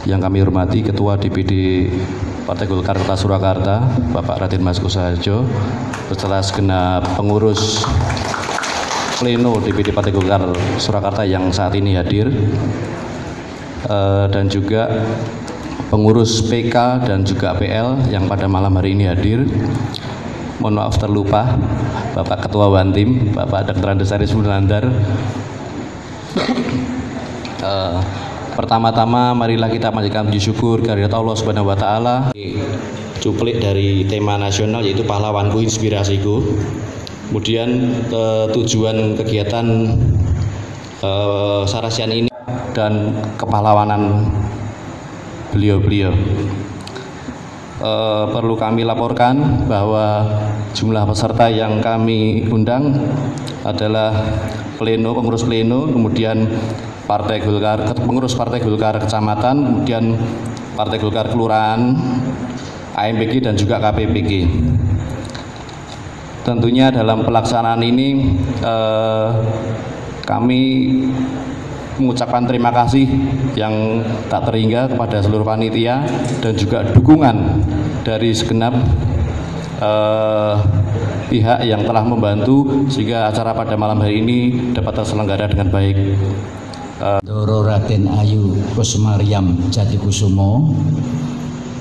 Yang kami hormati Ketua DPD Partai Golkar Kota Surakarta, Bapak Raden Mas Kusaharjo, beserta segenap pengurus Pleno DPD Partai Golkar Surakarta yang saat ini hadir, dan juga pengurus PK dan juga PL yang pada malam hari ini hadir. Mohon maaf terlupa Bapak Ketua Bantim, Bapak Dr. Andesaris Munandar. Pertama-tama marilah kita panjatkan puji syukur kehadirat Allah Subhanahu wa taala. Cuplik dari tema nasional yaitu pahlawanku inspirasiku. Kemudian tujuan kegiatan Sarasian ini dan kepahlawanan beliau-beliau. Perlu kami laporkan bahwa jumlah peserta yang kami undang adalah pleno, pengurus pleno, kemudian Partai Golkar, pengurus Partai Golkar Kecamatan, kemudian Partai Golkar Kelurahan, AMPG dan juga KPPG. Tentunya dalam pelaksanaan ini kami mengucapkan terima kasih yang tak terhingga kepada seluruh panitia dan juga dukungan dari segenap pihak yang telah membantu sehingga acara pada malam hari ini dapat terselenggara dengan baik. Doro Raden Ayu Kusmaryam Jatikusumo.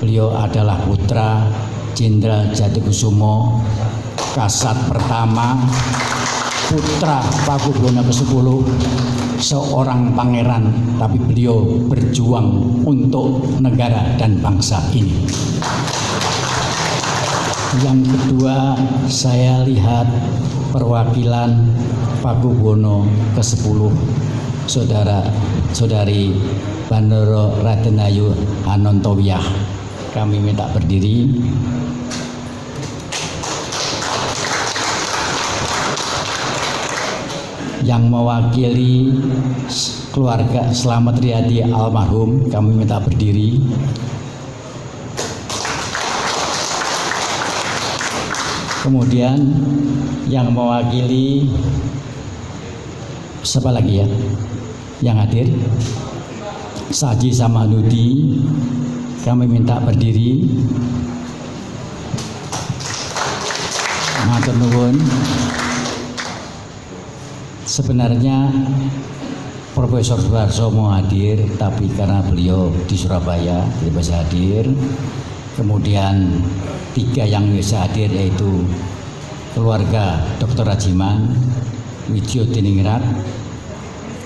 Beliau adalah putra Jenderal Jatikusumo, Kasat pertama, putra Pakubuwono ke-10, seorang pangeran, tapi beliau berjuang untuk negara dan bangsa ini. Yang kedua, saya lihat perwakilan Pakubuwono ke-10, saudara-saudari Bandoro Raden Ayu Anontowiyah. Kami minta berdiri. Yang mewakili keluarga Slamet Riyadi almarhum, kami minta berdiri. Kemudian yang mewakili siapa lagi ya yang hadir? Saji Samanudi, kami minta berdiri. Matur nuwun. Sebenarnya Profesor Suharso mau hadir, tapi karena beliau di Surabaya tidak bisa hadir. Kemudian 3 yang bisa hadir yaitu keluarga Dr. Rajiman, Widyo Diningrat,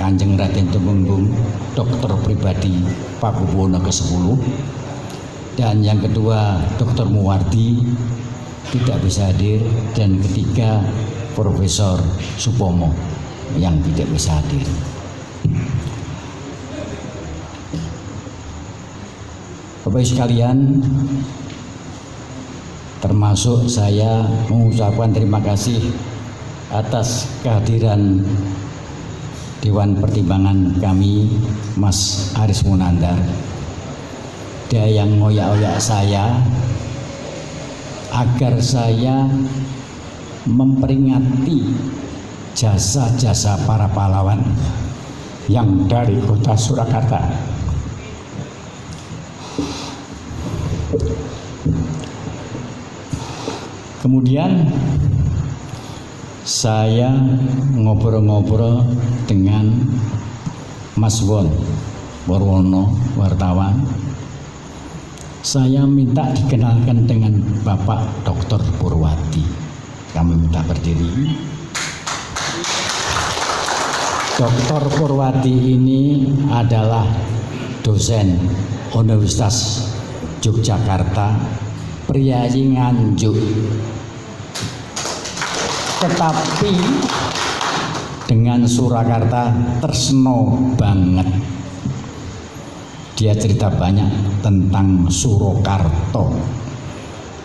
Kanjeng Raden Tumenggung, dokter pribadi Pakubuwono ke-10, dan yang kedua Dr. Muwardi tidak bisa hadir, dan ketiga Profesor Supomo yang tidak bisa hadir. Bapak Ibu sekalian, termasuk saya mengucapkan terima kasih atas kehadiran Dewan Pertimbangan kami, Mas Aris Munandar. Dia yang ngoyak-ngoyak saya agar saya memperingati jasa-jasa para pahlawan yang dari kota Surakarta. Kemudian saya ngobrol-ngobrol dengan Mas Won Warwono, wartawan. Saya minta dikenalkan dengan Bapak Dr. Purwati. Kami minta berdiri. Dr. Purwati ini adalah dosen Universitas Yogyakarta, priyayi Nganjuk. Tetapi dengan Surakarta terseno banget. Dia cerita banyak tentang Surakarta.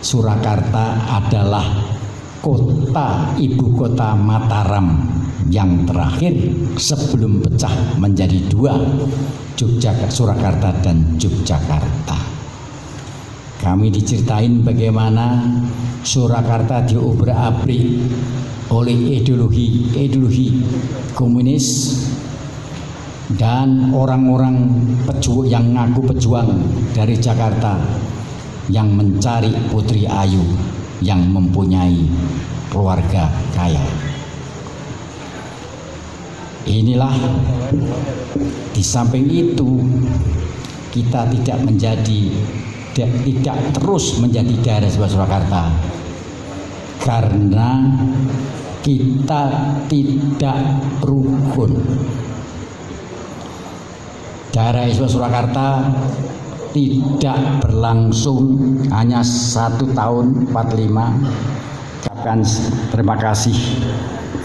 Surakarta adalah kota ibu kota Mataram yang terakhir sebelum pecah menjadi 2, Surakarta dan Yogyakarta. Kami diceritain bagaimana Surakarta diobrak-abrik oleh ideologi komunis, dan orang-orang yang ngaku pejuang dari Jakarta yang mencari Putri Ayu yang mempunyai keluarga kaya. Inilah, di samping itu kita tidak terus menjadi daerah Surakarta karena kita tidak rukun. Daerah Surakarta tidak berlangsung hanya 1 tahun 45. Ucapkan terima kasih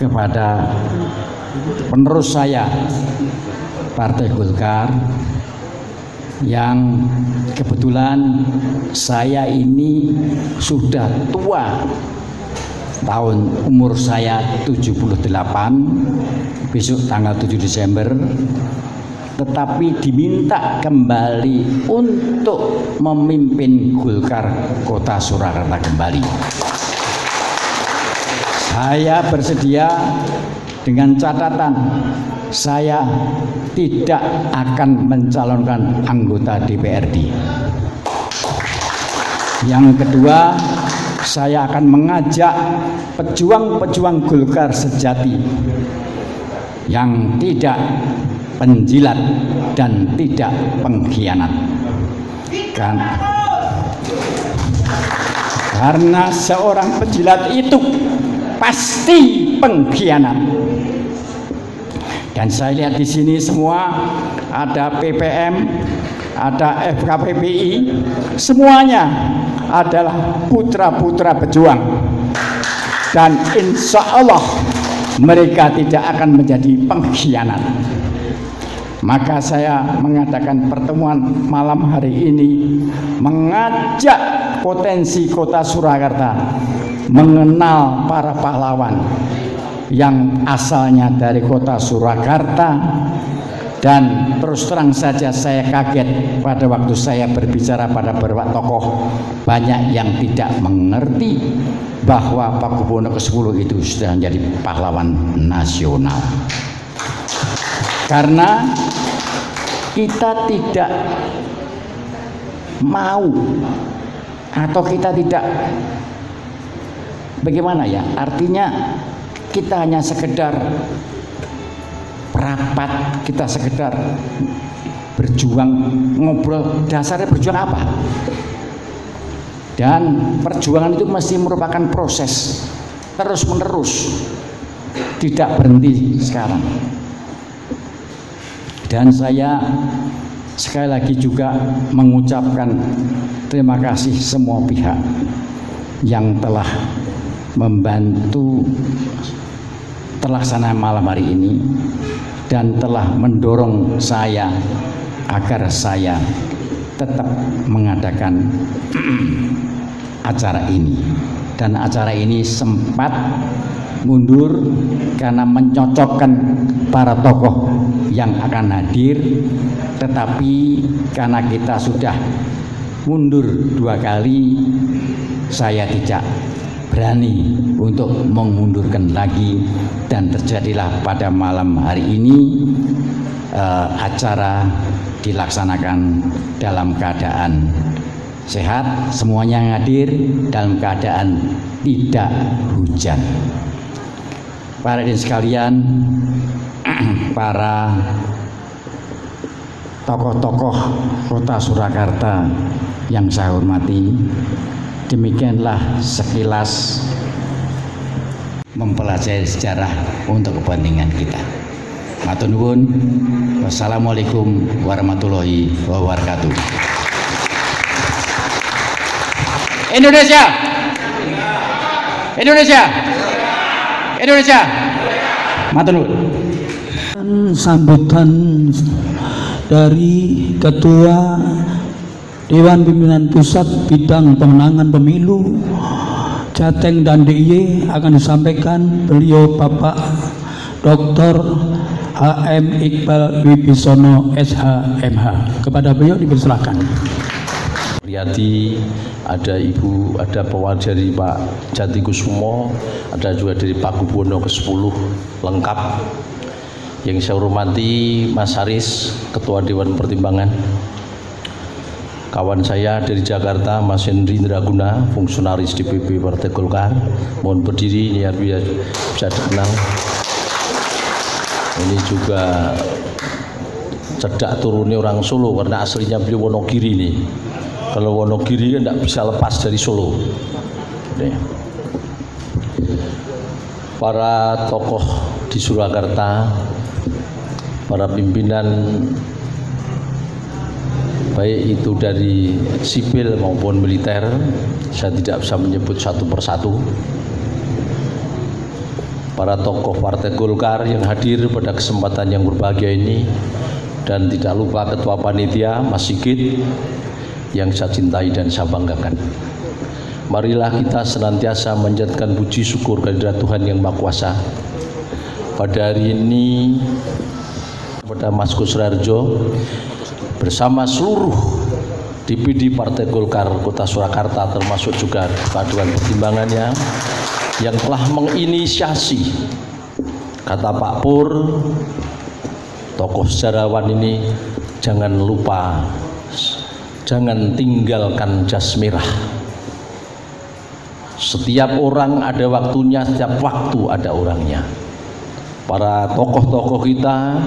kepada penerus saya Partai Golkar yang kebetulan saya ini sudah tua, umur saya 78, besok tanggal 7 Desember, tetapi diminta kembali untuk memimpin Golkar Kota Surakarta kembali. Saya bersedia dengan catatan saya tidak akan mencalonkan anggota DPRD. Yang kedua, saya akan mengajak pejuang-pejuang Golkar sejati yang tidak penjilat dan tidak pengkhianat. Karena seorang penjilat itu pasti pengkhianat. Dan saya lihat di sini semua ada PPM, ada FKPPI, semuanya adalah putra-putra pejuang. Dan insya Allah mereka tidak akan menjadi pengkhianat. Maka saya mengadakan pertemuan malam hari ini mengajak potensi Kota Surakarta mengenal para pahlawan yang asalnya dari Kota Surakarta. Dan terus terang saja saya kaget pada waktu saya berbicara pada beberapa tokoh, banyak yang tidak mengerti bahwa Pakubuwono ke-10 itu sudah menjadi pahlawan nasional. Karena kita tidak mau atau kita tidak bagaimana ya, artinya kita hanya sekedar rapat, kita sekedar berjuang, ngobrol. Dasarnya berjuang apa? Dan perjuangan itu mesti merupakan proses terus menerus, tidak berhenti sekarang. Dan saya sekali lagi juga mengucapkan terima kasih semua pihak yang telah membantu terlaksana malam hari ini dan telah mendorong saya agar saya tetap mengadakan acara ini. Dan acara ini sempat mundur karena mencocokkan para tokoh yang akan hadir, tetapi karena kita sudah mundur 2 kali, saya tidak berani untuk mengundurkan lagi, dan terjadilah pada malam hari ini acara dilaksanakan dalam keadaan sehat, semuanya yang hadir dalam keadaan tidak hujan. Para hadirin sekalian, para tokoh-tokoh Kota Surakarta yang saya hormati, demikianlah sekilas mempelajari sejarah untuk kepentingan kita. Matur nuwun. Wassalamualaikum warahmatullahi wabarakatuh. Indonesia, Indonesia, Indonesia. Matur nuwun. Sambutan dari Ketua Dewan Pimpinan Pusat Bidang Pemenangan Pemilu Jateng dan DIY akan disampaikan beliau Bapak Dr. H.M. Iqbal Wibisono SH.MH. Kepada beliau dipersilakan. Riyadi, ada Ibu, ada pewakil dari Pak Jati Kusumo, ada juga dari Pakubuwono ke-10 lengkap. Yang saya hormati Mas Haris, Ketua Dewan Pertimbangan. Kawan saya dari Jakarta, Mas Henry Indraguna, fungsionaris DPP Partai Golkar. Mohon berdiri, ini biar bisa dikenal. Ini juga cedak turunnya orang Solo, karena aslinya beliau Wonogiri nih. Kalau Wonogiri kan tidak bisa lepas dari Solo. Nih. Para tokoh di Surakarta, para pimpinan baik itu dari sipil maupun militer, saya tidak bisa menyebut satu persatu. Para tokoh Partai Golkar yang hadir pada kesempatan yang berbahagia ini, dan tidak lupa Ketua Panitia Mas Sigit yang saya cintai dan saya banggakan. Marilah kita senantiasa menjadikan puji syukur kehadirat Tuhan yang Maha Kuasa. Pada hari ini kepada Mas Gus Rarjo bersama seluruh DPD Partai Golkar Kota Surakarta, termasuk juga Dewan Pertimbangannya, yang telah menginisiasi, kata Pak Pur, tokoh sejarawan ini, jangan lupa, jangan tinggalkan jas merah. Setiap orang ada waktunya, setiap waktu ada orangnya. Para tokoh-tokoh kita,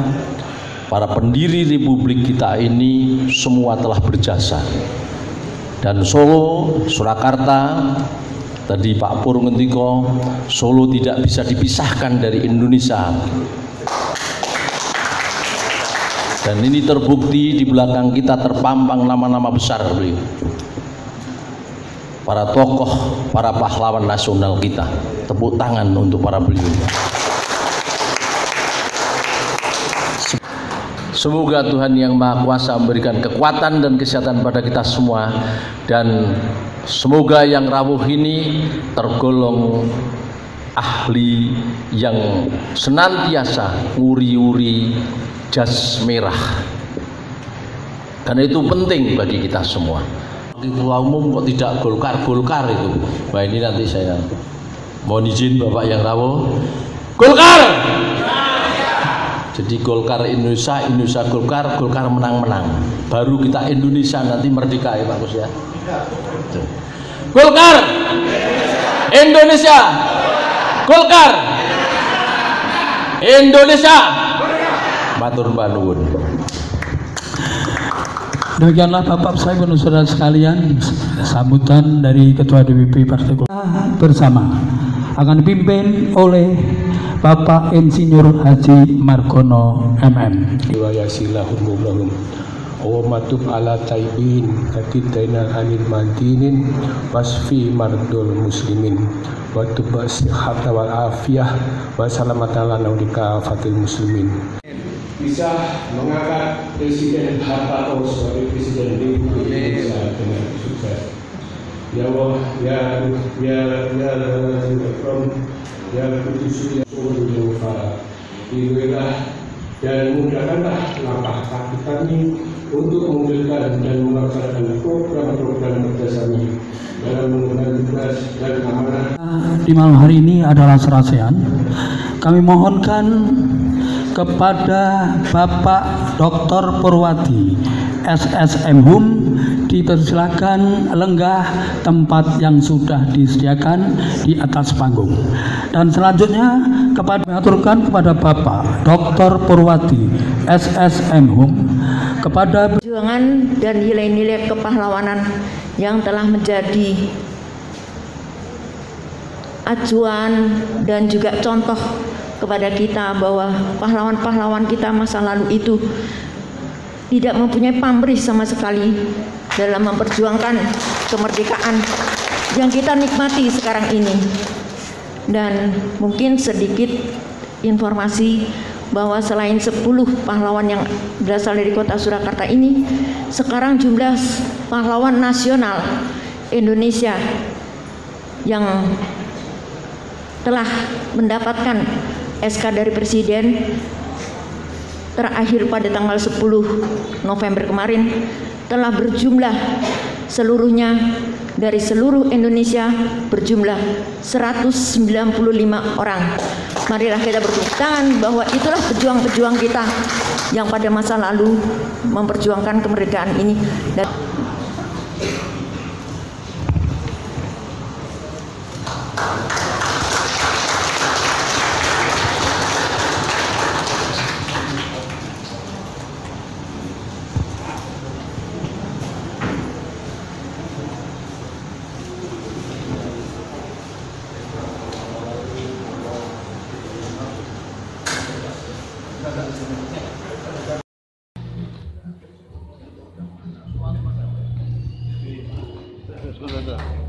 para pendiri republik kita ini semua telah berjasa. Dan Solo, Surakarta, tadi Pak Pur ngendiko, Solo tidak bisa dipisahkan dari Indonesia. Dan ini terbukti di belakang kita terpampang nama-nama besar beliau. Para tokoh, para pahlawan nasional kita. Tepuk tangan untuk para beliau. Semoga Tuhan yang Maha Kuasa memberikan kekuatan dan kesehatan pada kita semua, dan semoga yang rawuh ini tergolong ahli yang senantiasa nguri-uri jas merah, karena itu penting bagi kita semua. Ketua umum kok tidak Golkar itu. Nah, ini nanti saya mohon izin Bapak yang rawuh, Golkar. Jadi Golkar Indonesia, Indonesia Golkar, Golkar menang-menang. Baru kita Indonesia nanti merdeka ya Pak Gus ya. Golkar Indonesia, Golkar Indonesia. Matur nuwun. Demikianlah Bapak Ibu saudara sekalian, sambutan dari Ketua DPP Partai Golkar bersama akan dipimpin oleh Bapak Insinyur Haji Margono MM. Riwayasilahum Awamatub ala taibin katitainal anil madinin wasfi mardul muslimin wa tubasihata wal afiyah wa salamatan lana ulika fatil muslimin. Bisa mengangkat Presiden Hartarto sebagai Presiden Republik Indonesia dengan sukses. Ya Allah, ya puji seluruh Inilah dan mudahkanlah langkah kaki kami untuk mewujudkan dan melaksanakan program-program kerjasama dalam menggunakan tugas dan amanah. Di malam hari ini adalah serasian. Kami mohonkan kepada Bapak Dr. Purwati SSM HUM dipersilakan lenggah tempat yang sudah disediakan di atas panggung. Dan selanjutnya mengaturkan kepada Bapak Dr. Purwati SSM HUM kepada perjuangan dan nilai-nilai kepahlawanan yang telah menjadi acuan dan juga contoh kepada kita bahwa pahlawan-pahlawan kita masa lalu itu tidak mempunyai pamrih sama sekali dalam memperjuangkan kemerdekaan yang kita nikmati sekarang ini. Dan mungkin sedikit informasi bahwa selain 10 pahlawan yang berasal dari kota Surakarta ini, sekarang jumlah pahlawan nasional Indonesia yang telah mendapatkan SK dari Presiden terakhir pada tanggal 10 November kemarin telah berjumlah seluruhnya dari seluruh Indonesia berjumlah 195 orang. Marilah kita bertepuk tangan bahwa itulah pejuang-pejuang kita yang pada masa lalu memperjuangkan kemerdekaan ini. Dan Sudah.